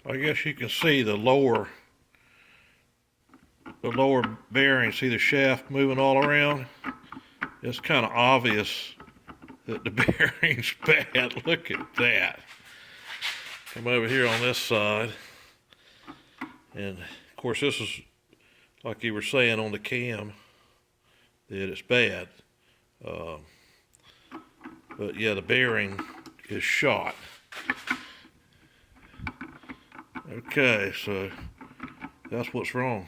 I guess you can see the lower bearing. See the shaft moving all around? It's kind of obvious that the bearing's bad. Look at that. Come over here on this side. And of course this is, like you were saying on the cam, that it's bad. But yeah, the bearing is shot. Okay, so that's what's wrong.